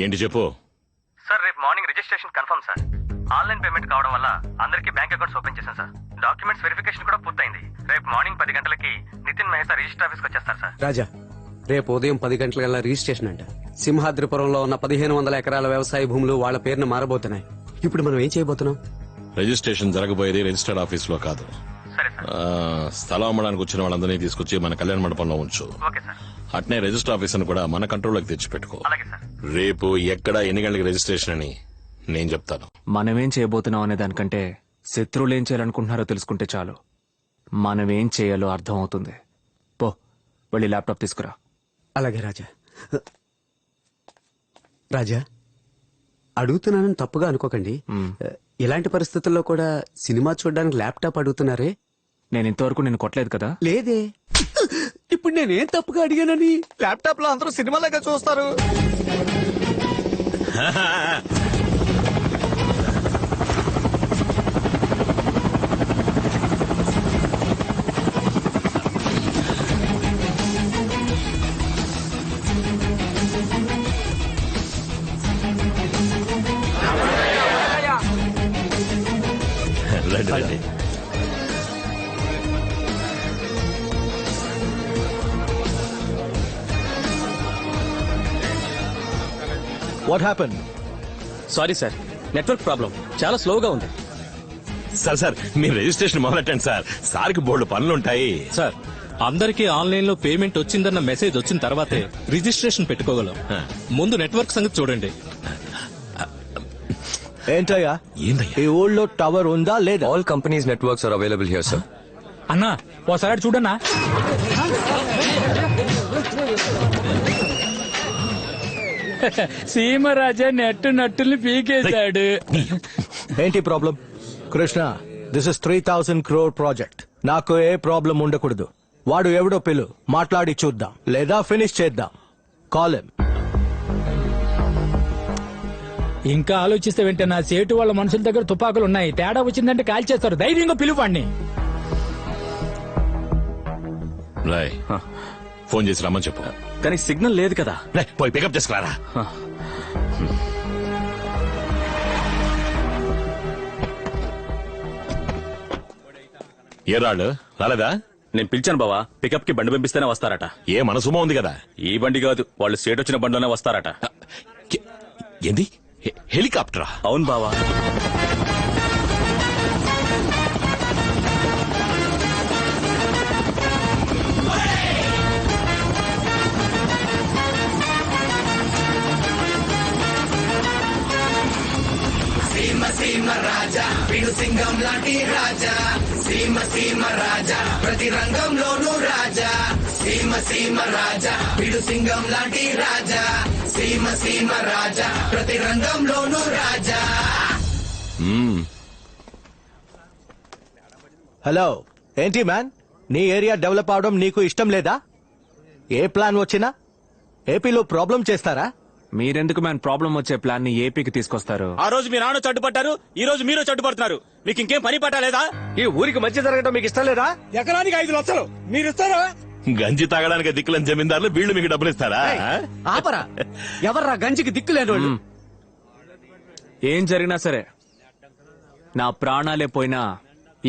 ఏంటి చెప్పు. సార్ రేపు morning registration confirm sir. Online payment కావడం వల్ల అందరికీ బ్యాంక్ అకౌంట్స్ ఓపెన్ చేశాను సార్. డాక్యుమెంట్స్ వెరిఫికేషన్ కూడా పూర్తయింది. రేపు మార్నింగ్ 10 గంటలకి నితిన్ మహేశా రిజిస్టర్ ఆఫీస్కి వచ్చేస్తారు సార్. రాజా, రేపు ఉదయం 10 గంటలకల్లా రిజిస్ట్రేషన్ అంట. సింహాద్రిపురంలో ఉన్న 1500 ఎకరాల వ్యవసాయ భూములు వాళ్ళ పేరున మారబోతున్నాయి. ఇప్పుడు మనం ఏం చేయబోతున్నాం? రిజిస్ట్రేషన్ జరగబోయేది రిజిస్టర్డ్ ఆఫీస్ లో కాదు. సరే సార్. స్థలం అమ్మడానికి వచ్చిన వాళ్ళందరినీ తీసుకొచ్చి మన కళ్యాణ మండపంలో ఉంచు. Okay sir. అట్నే రిజిస్టర్ ఆఫీస్ కూడా మన కంట్రోల్లోకి తెచ్చిపెట్టుకో. అలాగే సార్. రేపు ఎక్కడ ఎన్ని గంటలకు రిజిస్ట్రేషన్ అని నేను చెప్తాను. మనమేం చేయబోతున్నాం అనే దానికంటే శత్రువులు ఏం చేయాలనుకుంటున్నారో తెలుసుకుంటే చాలు మనమేం చేయాలో అర్థం అవుతుంది. పో, వెళ్ళి ల్యాప్టాప్ తీసుకురా. అలాగే రాజా. రాజా, అడుగుతున్నానని తప్పుగా అనుకోకండి. ఇలాంటి పరిస్థితుల్లో కూడా సినిమా చూడడానికి ల్యాప్టాప్ అడుగుతున్నారే? నేను ఇంతవరకు నేను కొట్టలేదు కదా. లేదే. ఇప్పుడు నేనేం తప్పుగా అడిగానని? ల్యాప్టాప్ లో అందరూ సినిమాలాగా చూస్తారు. రండి రండి. What happen? Sorry sir, network problem. చాలా స్లోగా ఉంది. సార్ మీరు రిజిస్ట్రేషన్ మొదలెట్టండి సార్. సార్కి బోర్డు పనులుంటాయి. సార్, అందరికీ ఆన్లైన్ లో పేమెంట్ వచ్చిందన్న మెసేజ్ వచ్చిన తర్వాతే రిజిస్ట్రేషన్ పెట్టుకోగలం. ముందు నెట్వర్క్ సంగతి చూడండి. ఏంటయ్యా, ఏందయ్యా? ఈ ఊళ్ళో టవర్ ఉందా లేదా? All companies' networks are available here, sir. అన్నా ఓసారి చూడన్నా. సీమరాజా నెట్టు నట్టుల్ని పీకేశాడు. ఏంటి problem? Krishna, this is 3000 crore project. నాకు ఏ ప్రాబ్లం ఉండకూడదు. వాడు ఎవడో పిలు, మాట్లాడి చూద్దాం, లేదా ఫినిష్ చేద్దాం. Call him. ఇంకా ఆలోచిస్తే వెంటే నా సేటు వాళ్ళ మనుషుల దగ్గర తుపాకులు ఉన్నాయి. తేడా వచ్చిందంటే కాల్ చేస్తారు. ధైర్యంగా పిలువండి. రాయ్, ఫోన్ చేసి రమ్మని చెప్పు. కానీ సిగ్నల్ లేదు కదా. పోయి పికప్ చేసుకురారా. ఏ రాళ్ళు రాలేదా? నేను పిలిచాను బావా. పికప్ కి బండి పంపిస్తేనే వస్తారట. ఏ మనసుమో ఉంది కదా. ఈ బండి కాదు, వాళ్ళు సేట్ వచ్చిన బండిలోనే వస్తారట. ఏంది? హెలికాప్టరా? అవును బావా. సీమ సీమ రాజా, పిడు సింగం లాంటి రాజా. సీమ సీమ రాజా, ప్రతి రంగంలోనూ రాజా. సీమ సీమ రాజా, పిడు సింగం లాంటి రాజా. సీమ సీమ రాజా, ప్రతి రంగంలోనూ రాజా. హలో, ఏంటి మ్యాన్, నీ ఏరియా డెవలప్ అవడం నీకు ఇష్టం లేదా? ఏ ప్లాన్ వచ్చినా ఏపీలో ప్రాబ్లం చేస్తారా? మీరెందుకు మ్యాన్ ప్రాబ్లం వచ్చే ప్లాన్ ని ఏపీకి తీసుకొస్తారు? ఆ రోజు మీ నాన్న చట్టుపడ్డారు, ఈ రోజు మీరు చట్టుపడుతున్నారు. మీకు ఇంకేం పని పట్టలేదా? ఈ ఊరికి మంచి జరగడం మీకు ఇష్టం లేదా? ఎకరానికి 5 లక్షలు మీరు ఇస్తారా? గంజి తాగడానికి దిక్కులని జమీందారులు వీళ్ళు మీకు డబ్బులు ఇస్తారా? ఆపరా. ఎవర్రా గంజికి దిక్కులేని వాళ్ళు? ఏం జరిగినా సరే నా ప్రాణాలే పోయినా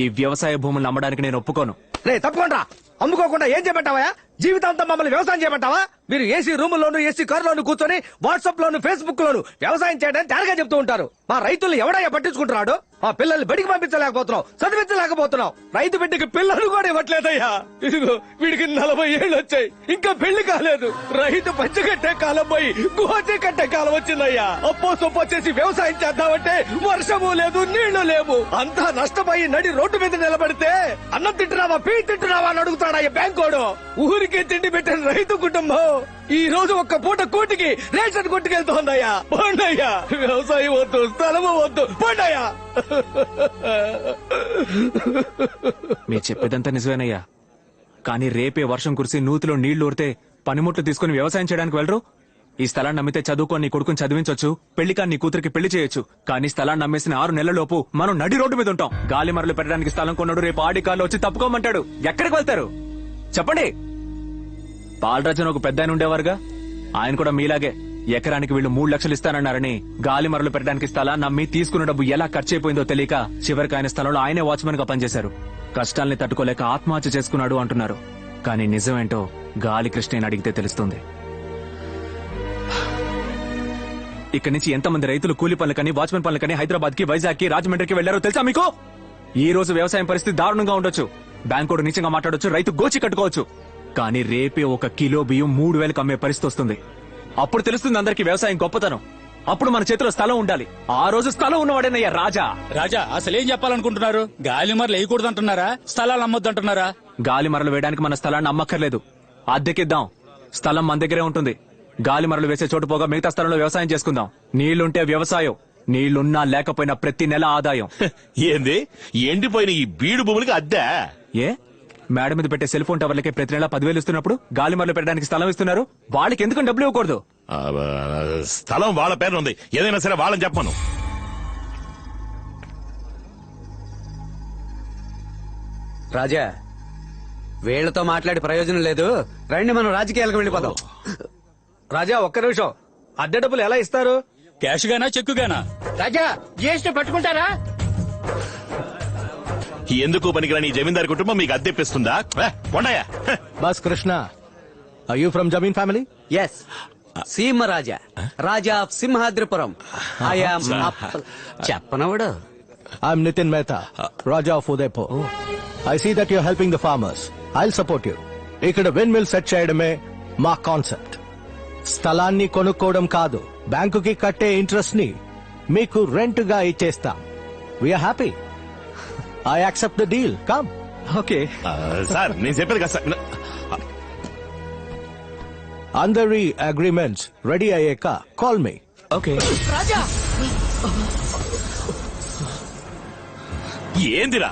ఈ వ్యవసాయ భూములు అమ్మడానికి నేను ఒప్పుకోను. రే తప్పకుండా అమ్ముకోకుండా ఏం చేయమంటావా? జీవితాంతం మమ్మల్ని వ్యవసాయం చేయమంటావా? మీరు ఏసీ రూముల్లోను ఏసీ కారులోను కూర్చొని వాట్సాప్ లోను ఫేస్బుక్ లోను వ్యవసాయం చేయడానికి తేరగా చెప్తూ ఉంటారు. మా రైతులు ఎవడయ్యా పట్టించుకుంటున్నాడు? మా పిల్లల్ని బడికి పంపించలేకపోతున్నాం, చదివించలేకపోతున్నాం. రైతు బిడ్డకి పిల్లలు కూడా ఇవ్వట్లేదయ్యా. ఇదిగో వీడికి 40 ఏళ్ళు వచ్చాయి, ఇంకా పెళ్లి కాలేదు. రైతు పంచగట్టే కాలం పోయి గోచి కట్టే కాలం వచ్చిందయ్యా. అప్పో సొప్పో చేసి వ్యవసాయం చేద్దామంటే వర్షము లేదు, నీళ్లు లేవు. అంతా నష్టపోయి నడి రోడ్డు మీద నిలబడితే అన్నం తింటున్నావా, పీ తింటున్నావా అని అడుగుతాడయ్యా బ్యాంకోడు. ఊరికే తిండి పెట్టిన రైతు కుటుంబం ఈ రోజు ఒక్క పూట కూటికి రేషన్ కొట్టుకెళ్తోందయ్యా. పోండయ్యా, వ్యవసాయం వద్దు, స్థలము వద్దు, పోండయ్యా. మీరు చెప్పేదంతా నిజమేనయ్యా. కానీ రేపే వర్షం కురిసి నూతిలో నీళ్లు ఊరితే పనిముట్లు తీసుకుని వ్యవసాయం చేయడానికి వెళ్ళరు? ఈ స్థలాన్ని నమ్మితే చదువుకొని నీ కొడుకుని చదివించొచ్చు, పెళ్లి కాని నీ కూతురికి పెళ్లి చేయొచ్చు. కానీ స్థలాన్ని నమ్మేసిన 6 నెలలలోపు మనం నడి రోడ్డు మీద ఉంటాం. గాలి మరలు పెట్టడానికి స్థలం కొన్నాడు, రేపు ఆడి కార్లో వచ్చి తప్పుకోమంటాడు. ఎక్కడికి వెళ్తారు చెప్పండి? బాలరాజన్ ఒక పెద్ద ఆయన ఉండేవారుగా, ఆయన కూడా మీలాగే ఎకరానికి వీళ్ళు 3 లక్షలు ఇస్తానన్నారని గాలి మరలు పెట్టడానికి స్థలాన్ని నమ్మి తీసుకున్న డబ్బు ఎలా ఖర్చు అయిపోయిందో తెలియక చివరికి ఆయన స్థలంలో ఆయనే వాచ్మెన్ గా పనిచేశారు. కష్టాల్ని తట్టుకోలేక ఆత్మహత్య చేసుకున్నాడు అంటున్నారు. కానీ నిజమేంటో గాలి కృష్ణని అడిగితే తెలుస్తుంది. ఇక్కడి నుంచి ఎంతమంది రైతులు కూలి పనులకని వాచ్మెన్ పనులకని హైదరాబాద్ కి, వైజాగ్ కి, రాజమండ్రికి వెళ్లారో తెలుసా మీకు? ఈ రోజు వ్యవసాయం పరిస్థితి దారుణంగా ఉండొచ్చు, బ్యాంకోడు నీచంగా మాట్లాడొచ్చు, రైతు గోచి కట్టుకోవచ్చు. కానీ రేపే 1 కిలో బియ్యం 3,000కి అమ్మే పరిస్థితి వస్తుంది. అప్పుడు తెలుస్తుంది అందరికీ వ్యవసాయం గొప్పతనం. అప్పుడు మన చేతిలో స్థలం ఉండాలి. ఆ రోజు స్థలం ఉన్నవాడేనయ్యా రాజా. రాజా అసలేం చెప్పాలనుకుంటున్నారు? గాలి మరలు వేయకూడదంటున్నారా? స్థలాలు అమ్మొద్దంటున్నారా? గాలి మరలు వేయడానికి మన స్థలాన్ని అమ్మక్కర్లేదు, అద్దెకిద్దాం. స్థలం మన దగ్గరే ఉంటుంది. గాలి మరలు వేసే చోటు పోగా మిగతా స్థలంలో వ్యవసాయం చేసుకుందాం. నీళ్లుంటే వ్యవసాయం, నీళ్లున్నా లేకపోయినా ప్రతి నెల ఆదాయం. ఏంది ఎండిపోయిన ఈ బీడు భూములకి అద్దె? ఏ మేడ మీద పెట్టే సెల్ ఫోన్ టవర్లకే ప్రతి నెల 10,000 ఇస్తున్నప్పుడు గాలి మరలు పెట్టడానికి స్థలం ఇస్తున్నారు, వాళ్ళకి ఎందుకు డబ్బులు ఇవ్వకూడదు? ఆ, స్థలం వాళ్ళ పేరు ఉంది, ఏదైనా సరే వాళ్ళని చెప్పను. రాజా, వీళ్లతో మాట్లాడి ప్రయోజనం లేదు, రండి మనం రాజకీయాలకు వెళ్ళిపోదాం. రాజా ఒక్క నిమిషం, అద్దె డబ్బులు ఎలా ఇస్తారు? క్యాష్ గానా చెక్కు గానా? రాజా జిఎస్టీ పట్టుకుంటారా? ఎందుకు పనికిరాని ఈ జమీందారు కుటుంబం మీకు అద్దెప్పిస్తుందా? ఉండయా బస్ Krishna, are you from zameen family? Yes, Seemaraja, Raja of Simhadripuram. చెప్పనవడు. I'm Nitin Mehta, Raja of Udaipur. I see that you're helping the farmers. I'll support you. ఇక్కడ windmill సెట్ చేయడమే మా కాన్సెప్ట్. స్థలాన్ని కొనుక్కోవడం కాదు, బ్యాంకుకి కట్టే ఇంట్రెస్ట్ ని మీకు రెంట్ గా ఇచ్చేస్తాం. We are happy. I accept the deal. Come. Okay sir, నేను చెప్పేది కదా సార్. అందరి అగ్రిమెంట్స్ రెడీ అయ్యాక కాల్ మీ. ఓకే. ఏందిరా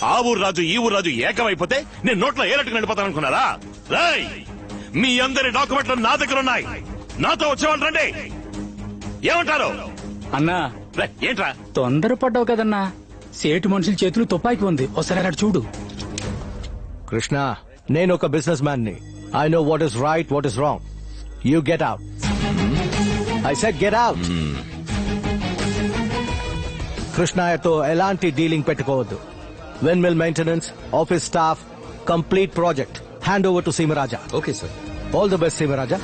ఆ ఊరు రాజు ఈ ఊరు రాజు ఏకమైపోతే నేను నోట్లో ఏలట్టుకు నడిపోతాను అనుకున్నారా? రేయ్, మీ అందరి డాక్యుమెంట్లు నా దగ్గర ఉన్నాయి, నాతో వచ్చేవాళ్ళు రండి. ఏమంటారు? అన్నా రేయ్, ఏంట్రా తొందరపడ్డావు కదన్నా, సేటు మనుషుల చేతులు తుపాకీ ఉంది, ఒకసారి అక్కడ చూడు. కృష్ణ, నేను ఒక బిజినెస్ మ్యాన్ ని. I know what is right, what is wrong. You get out. I said get out. కృష్ణయ్యతో ఎలాంటి డీలింగ్ పెట్టుకోవద్దు. Windmill maintenance, office staff, complete project hand over to Seemaraja. Okay sir. All the best Seemaraja.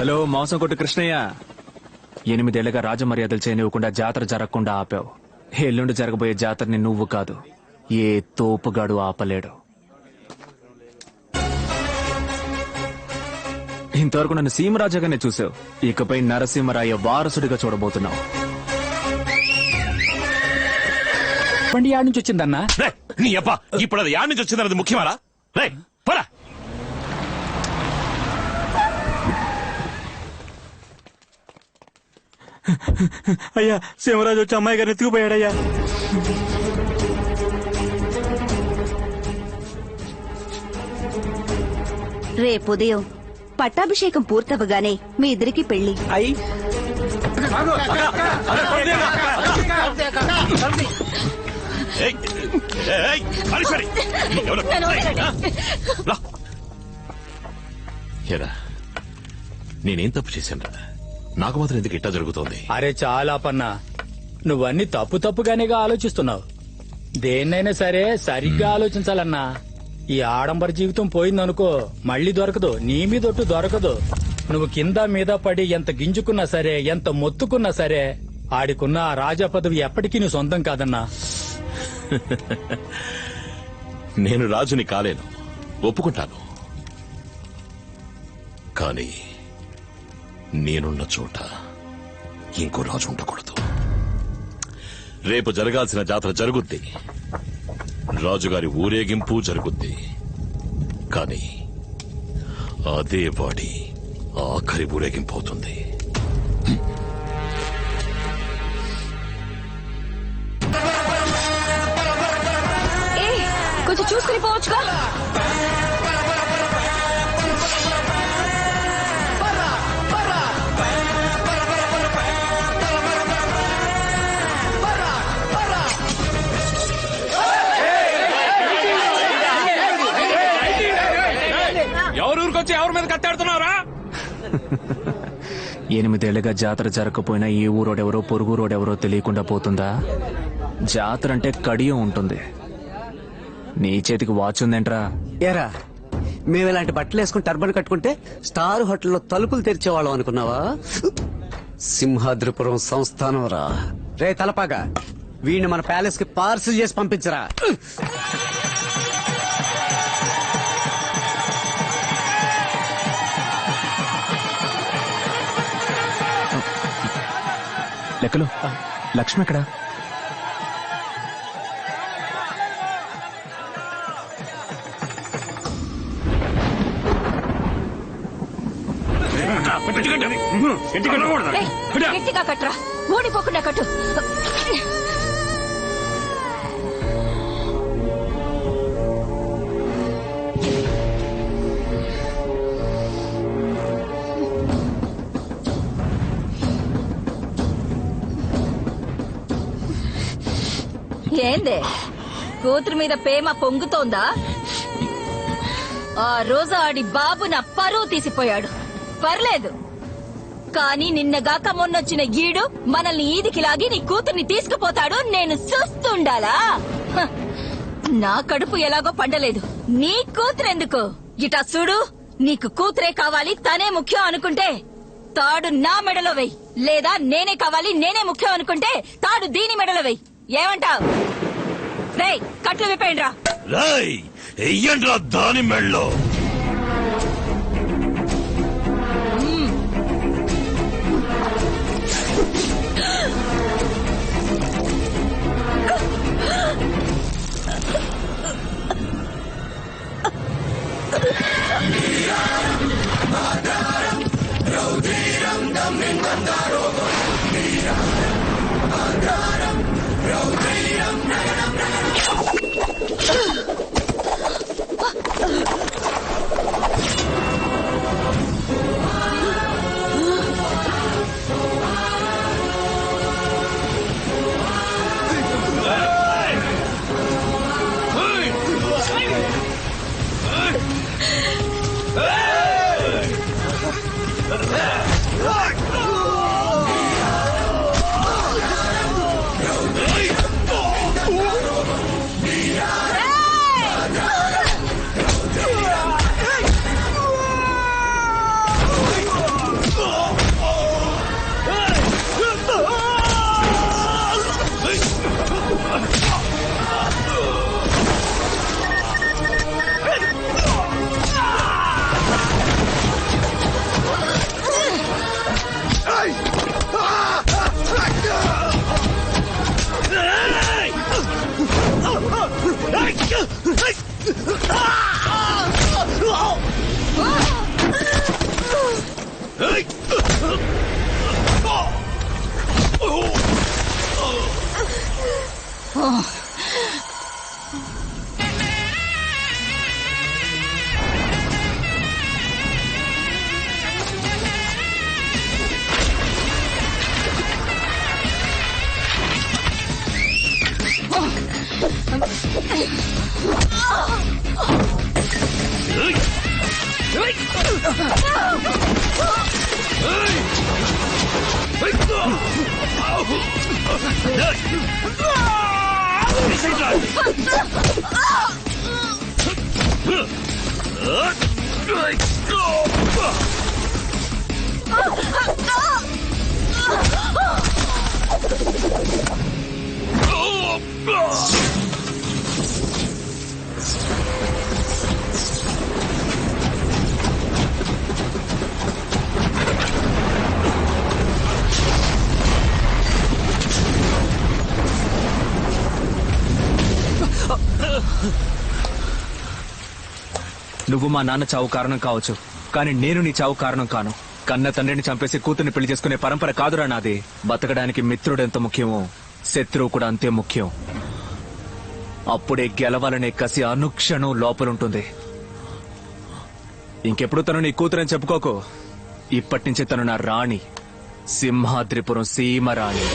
Hello మాంసం కొట్టు కృష్ణయ్య, 8 ఏళ్లుగా రాజమర్యాదలు చేయనివ్వకుండా జాతర జరగకుండా ఆపావు. ఎల్లుండి జరగబోయే జాతరని నువ్వు కాదు, ఏ తోపుగాడు ఆపలేడు. ఇంతవరకు నన్ను సీమరాజాగానే చూసావు, ఇకపై నరసింహరాయ వారసుడిగా చూడబోతున్నావు. బండి యాడ్ నుంచి వచ్చిందన్నా? రేయ్, నీ అబ్బా ఇప్పుడు అది యాడ్ నుంచి వచ్చిందన్నది ముఖ్యమారా? రేయ్, పరా. అయ్యా, సీమరాజు వచ్చి అమ్మాయి గారిని ఎత్తుకుపోయాడయ్యా. రేపు ఉదయం పట్టాభిషేకం పూర్తవగానే మీ ఇద్దరికి పెళ్లి. ఏయ్, ఏయ్, హరీశ్వరి, ఎవరు? రా. ఏరా, నేనేం తప్పు చేశాను? నాకు మాత్రం ఎందుకు ఇట్టా జరుగుతోంది? అరే చాలా పన్నా, నువ్వన్నీ తప్పుగానేగా ఆలోచిస్తున్నావు. దేన్నైనా సరే సరిగ్గా ఆలోచించాలన్నా. ఈ ఆడంబర జీవితం పోయిందనుకో మళ్ళీ దొరకదు, నీ మీదొట్టు దొరకదు. నువ్వు కింద మీద పడి ఎంత గింజుకున్నా సరే, ఎంత మొత్తుకున్నా సరే, ఆడికున్న ఆ రాజా పదవి ఎప్పటికీ నీ సొంతం కాదన్నా. నేను రాజుని కాలేను, ఒప్పుకుంటాను. కానీ నేనున్న చోట ఇంకో రాజు ఉండకూడదు. రేపు జరగాల్సిన జాతర జరుగుద్ది, రాజుగారి ఊరేగింపు జరుగుద్ది. కానీ అదే వాడి ఆఖరి ఊరేగింపు అవుతుంది. కొంచెం చూసుకుని పోవచ్చుగా. ఎవరూరికొచ్చి ఎవరి మీద కత్తాడుతున్నావురా? 8 ఏళ్లుగా జాతర జరగకపోయినా ఏ ఊరోడెవరో పొరుగురోడెవరో తెలియకుండా పోతుందా? జాతర అంటే కడియం ఉంటుంది. నీ చేతికి వాచ్ ఉందేంట్రా? ఏరా మేము ఇలాంటి బట్టలు వేసుకుని టర్బన్ కట్టుకుంటే స్టార్ హోటల్లో తలుపులు తెరిచేవాళ్ళం అనుకున్నావా? సింహాద్రిపురం సంస్థానం రా. రే తలపాగా, వీడిని మన ప్యాలెస్ కి పార్సిల్ చేసి పంపించరా. లెక్కలు లక్ష్మి ఎక్కడా? గట్టిగా కట్టరా, ఊడిపోకుండా కట్టు. ఏందే కూతురు మీద ప్రేమ పొంగుతోందా? ఆ రోజు ఆడి బాబు నా పరువు తీసిపోయాడు, పర్లేదు. కానీ నిన్నగాక మొన్నొచ్చిన గీడు మనల్ని ఈదికి లాగి నీ కూతుర్ని తీసుకుపోతాడు. నేను చూస్తుండాలా? హ, నా కడుపు ఎలాగో పండలేదు, నీ కూతురెందుకు? ఇటా చూడు, నీకు కూతురే కావాలి, తనే ముఖ్యం అనుకుంటే తాడు నా మెడలో వెయ్యి. లేదా నేనే కావాలి, నేనే ముఖ్యం అనుకుంటే తాడు దీని మెడలో వెయ్యి. ఏమంటావ్? రేయ్ కట్లు విప్పేయండి రా. రేయ్ ఎయ్యండ్రా దాని మెళ్ళో. నువ్వు మా నాన్న చావు కారణం కావచ్చు, కానీ నేను నీ చావు కారణం కాను. కన్న తండ్రిని చంపేసి కూతుర్ని పెళ్లి చేసుకునే పరంపర కాదురా నాది. బతకడానికి మిత్రుడు ఎంత ముఖ్యమో శత్రువు కూడా అంతే ముఖ్యం. అప్పుడే గెలవాలనే కసి అనుక్షణం లోపలుంటుంది. ఇంకెప్పుడు తను నీ కూతురని చెప్పుకోకు. ఇప్పటి నుంచి తను నా రాణి, సింహాద్రిపురం సీమ రాణి.